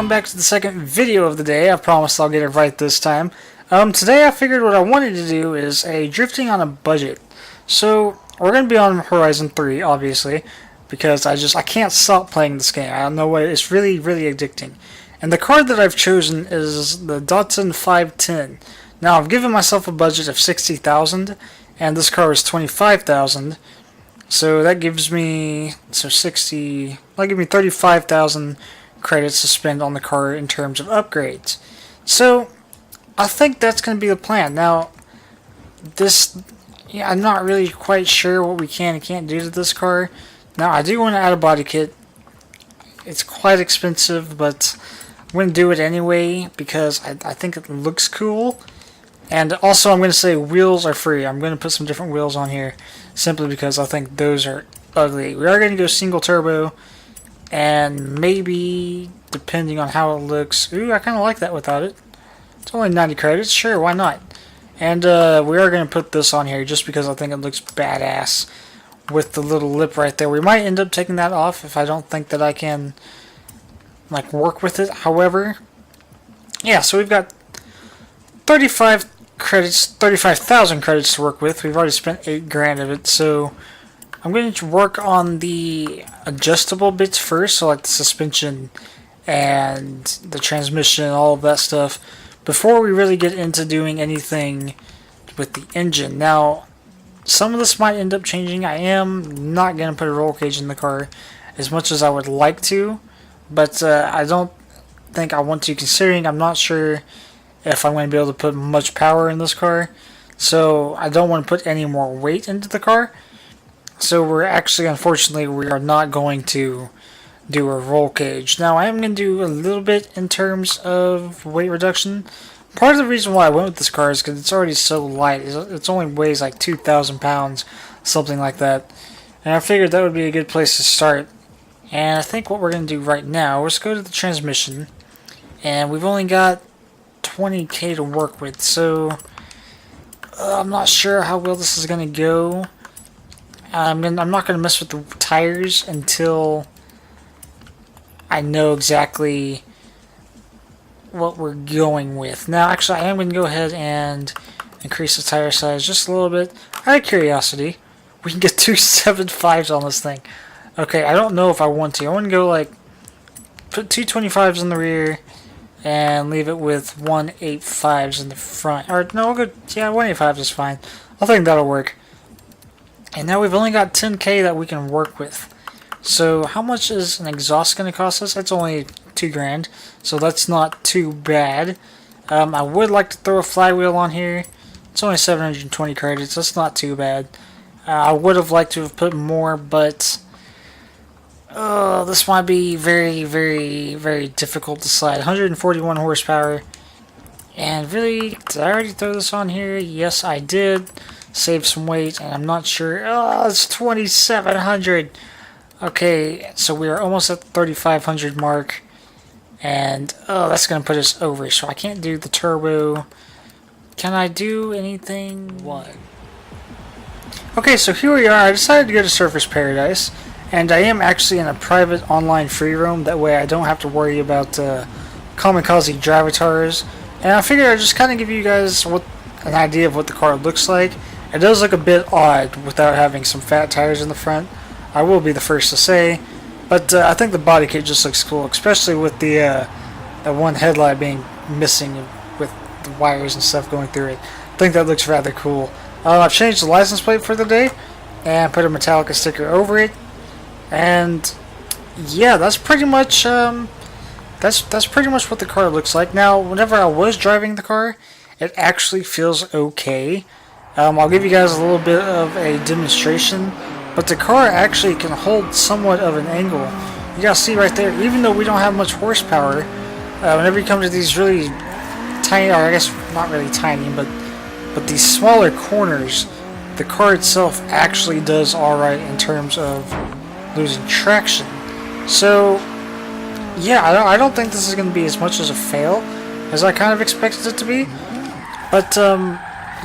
welcome back to the second video of the day. I promise I'll get it right this time. Today I figured what I wanted to do is a drifting on a budget. So we're going to be on Horizon 3, obviously, because I can't stop playing this game. I don't know what, it's really addicting. And the car that I've chosen is the Datsun 510. Now I've given myself a budget of 60,000, and this car is 25,000. So that gives me 35,000 credits to spend on the car in terms of upgrades. So I think that's going to be the plan. Now I'm not really quite sure what we can and can't do to this car. Now I do want to add a body kit. It's quite expensive, but I'm going to do it anyway because I think it looks cool. And also I'm going to say wheels are free. I'm going to put some different wheels on here simply because I think those are ugly. We are going to go single turbo, and maybe depending on how it looks. Ooh, I kind of like that without it. It's only 90 credits. Sure, why not? And we are going to put this on here just because I think it looks badass with the little lip right there. We might end up taking that off if I don't think that I can work with it. However, yeah, so we've got 35,000 credits to work with. We've already spent 8 grand of it, so I'm going to work on the adjustable bits first, so like the suspension and the transmission, all of that stuff, before we really get into doing anything with the engine. Now, some of this might end up changing. I am not going to put a roll cage in the car as much as I would like to, but I don't think I want to, considering I'm not sure if I'm going to be able to put much power in this car. So I don't want to put any more weight into the car. So unfortunately, we are not going to do a roll cage. Now I am going to do a little bit in terms of weight reduction. Part of the reason why I went with this car is because it's already so light. It only weighs like 2,000 pounds, something like that. And I figured that would be a good place to start. And I think what we're going to do right now, let's go to the transmission. And we've only got 20k to work with, so I'm not sure how well this is going to go. I'm not going to mess with the tires until I know exactly what we're going with. Now, actually, I am going to go ahead and increase the tire size just a little bit. Out of curiosity, we can get 2 7.5s on this thing. Okay, I don't know if I want to. I want to go put 2 25s in the rear and leave it with 1.85s in the front. Or no, we'll go, yeah, 1.85 is fine. I think that'll work. And now we've only got 10k that we can work with. So how much is an exhaust going to cost us? That's only 2 grand, so that's not too bad. I would like to throw a flywheel on here. It's only 720 credits. That's not too bad. I would have liked to have put more, but this might be very difficult to slide. 141 horsepower. And really, did I already throw this on here? Yes, I did. Save some weight, and I'm not sure. Oh, it's 2,700. Okay, so we are almost at the 3,500 mark. And, that's going to put us over. So I can't do the turbo. Can I do anything? What? Okay, so here we are. I decided to go to Surfers Paradise. And I am actually in a private online free roam. That way I don't have to worry about kamikaze drivatars. And I figured I'd just kind of give you guys an idea of what the car looks like. It does look a bit odd without having some fat tires in the front. I will be the first to say. But I think the body kit just looks cool, especially with the one headlight being missing with the wires and stuff going through it. I think that looks rather cool. I've changed the license plate for the day and put a Metallica sticker over it. And yeah, that's pretty much that's pretty much what the car looks like. Now, whenever I was driving the car, it actually feels okay. I'll give you guys a little bit of a demonstration, but the car actually can hold somewhat of an angle. You guys see right there, even though we don't have much horsepower, whenever you come to these really tiny, or I guess not really tiny, but these smaller corners, the car itself actually does alright in terms of losing traction. So yeah, I don't think this is going to be as much as a fail as I kind of expected it to be. But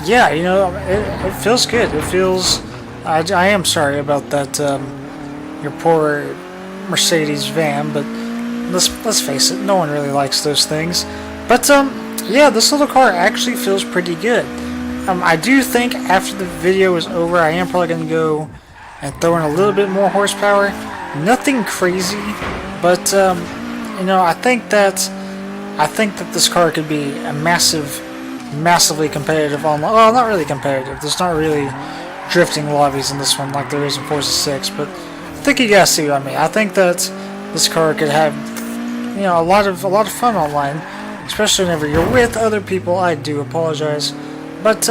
yeah, you know, it feels good. It feels. I am sorry about that. Your poor Mercedes van, but let's face it, no one really likes those things. But yeah, this little car actually feels pretty good. I do think after the video is over, I am probably going to go and throw in a little bit more horsepower. Nothing crazy, but you know, I think that this car could be a massively competitive online. Well, not really competitive. There's not really drifting lobbies in this one like there is in Forza 6, but I think you guys see what I mean. I think that this car could have, you know, a lot of fun online, especially whenever you're with other people. I do apologize, but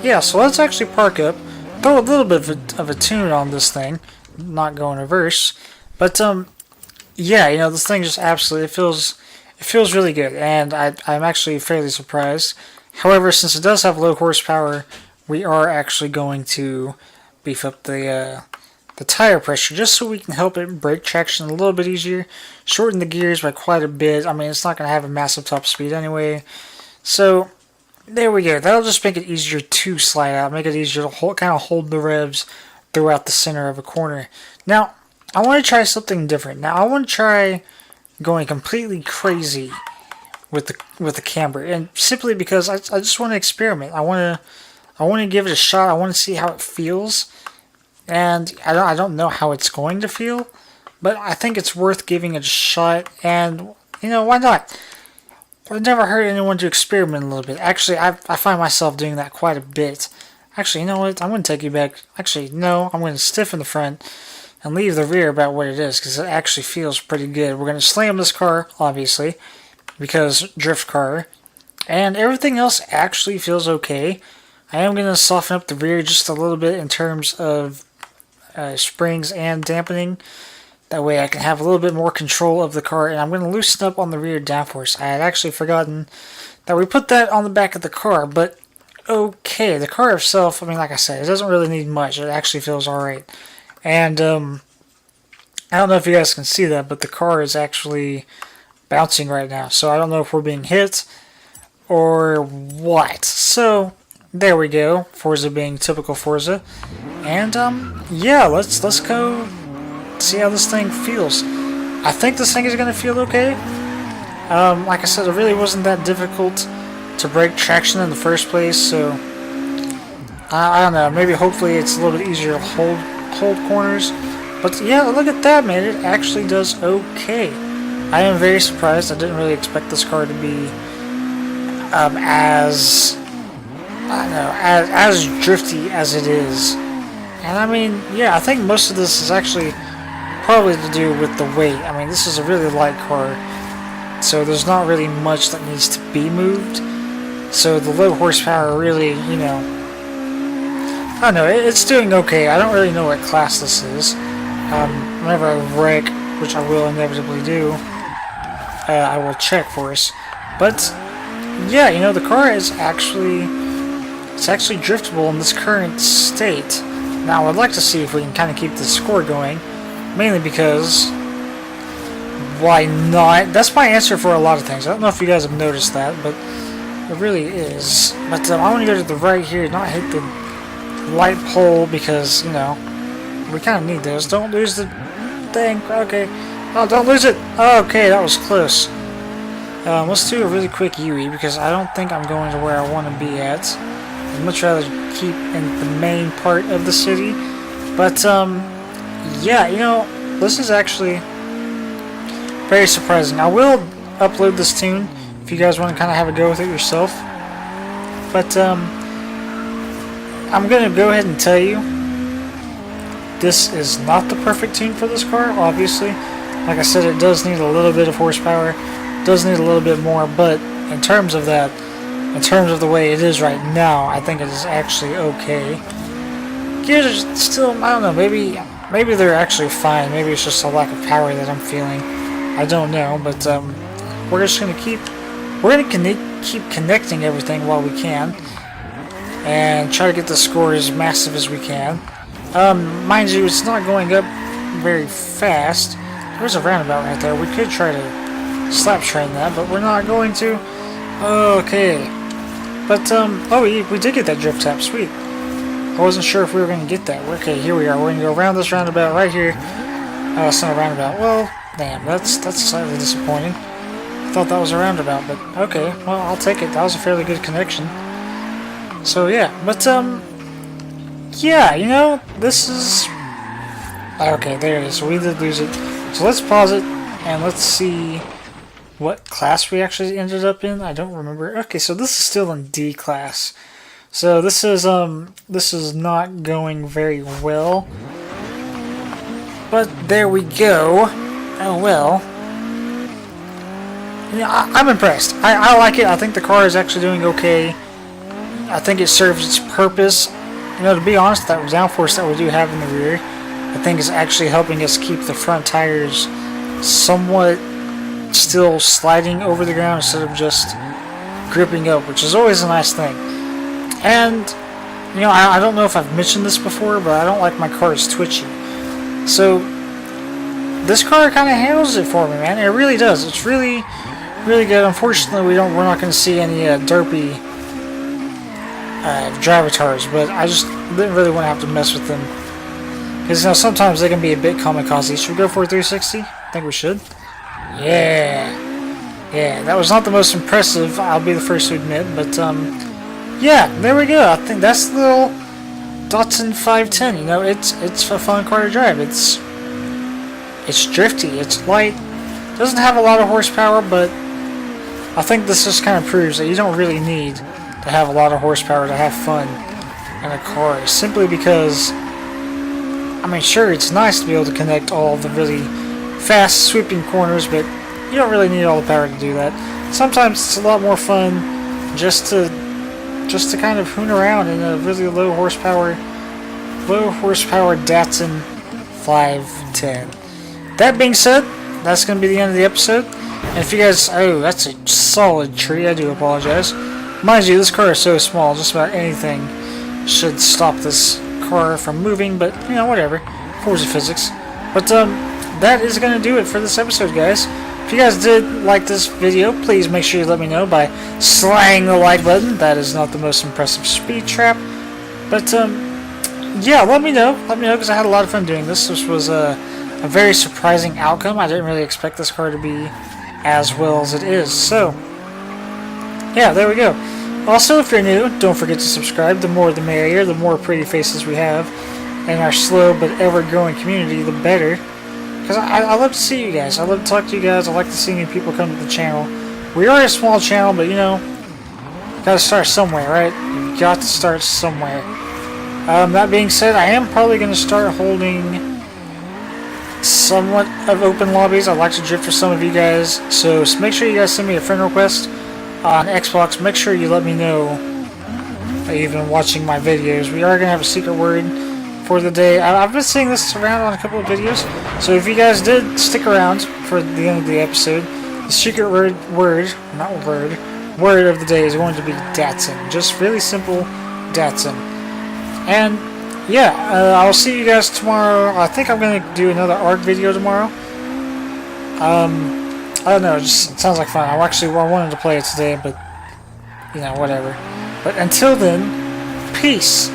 yeah. So let's actually park up, throw a little bit of a tune on this thing, not go in reverse, but yeah, you know, this thing just absolutely it feels really good, and I'm actually fairly surprised. However, since it does have low horsepower, we are actually going to beef up the tire pressure just so we can help it brake traction a little bit easier, shorten the gears by quite a bit. I mean, it's not going to have a massive top speed anyway, so there we go. That'll just make it easier to slide out, make it easier to kind of hold the revs throughout the center of a corner. Now, I want to try something different. Now, I want to try going completely crazy with the camber, and simply because I just want to experiment. I want to give it a shot. I want to see how it feels, and I don't know how it's going to feel, but I think it's worth giving it a shot. And you know, why not? I've never heard anyone to experiment a little bit. Actually, I find myself doing that quite a bit. Actually, you know what? I'm going to take you back. Actually, no, I'm going to stiffen the front and leave the rear about what it is, because it actually feels pretty good. We're going to slam this car, obviously, because drift car, and everything else actually feels okay. I am going to soften up the rear just a little bit in terms of springs and dampening. That way I can have a little bit more control of the car, and I'm going to loosen up on the rear downforce. I had actually forgotten that we put that on the back of the car, but okay. The car itself, I mean, like I said, it doesn't really need much. It actually feels alright. And I don't know if you guys can see that, but the car is actually bouncing right now. So I don't know if we're being hit or what. So there we go. Forza being typical Forza. And yeah, let's go see how this thing feels. I think this thing is going to feel okay. Like I said, it really wasn't that difficult to break traction in the first place. So I don't know. Maybe hopefully it's a little bit easier to hold corners, but yeah, look at that, man. It actually does okay. I am very surprised. I didn't really expect this car to be as drifty as it is. And I mean, yeah, I think most of this is actually probably to do with the weight. I mean, this is a really light car, so there's not really much that needs to be moved. So the low horsepower really, you know, I don't know, it's doing okay. I don't really know what class this is. Whenever I wreck, which I will inevitably do, I will check for us. But yeah, you know, the car is actually driftable in this current state. Now, I'd like to see if we can kind of keep the score going, mainly because why not? That's my answer for a lot of things. I don't know if you guys have noticed that, but it really is. But I want to go to the right here, not hit the light pole, because, you know, we kind of need those. Don't lose the thing. Okay. Oh, don't lose it. Oh, okay, that was close. Let's do a really quick UE, because I don't think I'm going to where I want to be at. I'd much rather keep in the main part of the city. But, yeah, you know, this is actually very surprising. I will upload this tune if you guys want to kind of have a go with it yourself. But, I'm going to go ahead and tell you, this is not the perfect tune for this car, obviously. Like I said, it does need a little bit of horsepower, does need a little bit more, but in terms of that, in terms of the way it is right now, I think it is actually okay. Gears are still, I don't know, maybe they're actually fine. Maybe it's just a lack of power that I'm feeling. I don't know, but we're just going to keep connecting everything while we can, and try to get the score as massive as we can. Mind you, it's not going up very fast. There's a roundabout right there. We could try to slap train that, but we're not going to. Okay. But, oh, we did get that drift tap. Sweet. I wasn't sure if we were going to get that. Okay, here we are. We're going to go around this roundabout right here. Oh, it's not a roundabout. Well, Damn, that's slightly disappointing. I thought that was a roundabout, but okay. Well, I'll take it. That was a fairly good connection. So yeah, but yeah, you know, this is okay. There it is. So we did lose it. So let's pause it and let's see what class we actually ended up in. I don't remember. Okay, so this is still in D class. So this is not going very well. But there we go. Oh well. Yeah, I'm impressed. I like it. I think the car is actually doing okay. I think it serves its purpose. You know, to be honest, that downforce that we do have in the rear, I think is actually helping us keep the front tires somewhat still sliding over the ground instead of just gripping up, which is always a nice thing. And, you know, I don't know if I've mentioned this before, but I don't like my cars twitchy. So, this car kind of handles it for me, man. It really does. It's really, really good. Unfortunately, we're not going to see any derpy drivatars, but I just didn't really want to have to mess with them. Because, you know, sometimes they can be a bit kamikaze. Should we go for a 360? I think we should. Yeah. Yeah, that was not the most impressive, I'll be the first to admit, but, yeah, there we go. I think that's the little Datsun 510. You know, it's a fun car to drive. It's drifty, it's light, doesn't have a lot of horsepower, but I think this just kind of proves that you don't really need to have a lot of horsepower to have fun in a car, simply because, I mean, sure, it's nice to be able to connect all the really fast sweeping corners, but you don't really need all the power to do that. Sometimes it's a lot more fun just to kind of hoon around in a really low horsepower Datsun 510. That being said, that's going to be the end of the episode. And if you guys, oh, that's a solid tree. I do apologize. Mind you, this car is so small, just about anything should stop this car from moving. But you know, whatever. Forza physics. But that is going to do it for this episode, guys. If you guys did like this video, please make sure you let me know by sliding the like button. That is not the most impressive speed trap, but yeah, let me know. Let me know, because I had a lot of fun doing this. This was a very surprising outcome. I didn't really expect this car to be as well as it is. So yeah, there we go. Also, if you're new, don't forget to subscribe. The more the merrier. The more pretty faces we have in our slow but ever-growing community, the better. Because I love to see you guys. I love to talk to you guys. I like to see new people come to the channel. We are a small channel, but you know, gotta start somewhere, right? You've got to start somewhere. That being said, I am probably going to start holding somewhat of open lobbies. I'd like to drift for some of you guys. So make sure you guys send me a friend request on Xbox. Make sure you let me know that you've been watching my videos. We are going to have a secret word for the day. I've been seeing this around on a couple of videos, so if you guys did stick around for the end of the episode, the secret word of the day is going to be Datsun. Just really simple Datsun. And yeah, I'll see you guys tomorrow. I think I'm going to do another ARC video tomorrow. I don't know, it sounds like fun. I wanted to play it today, but you know, whatever. But until then, peace.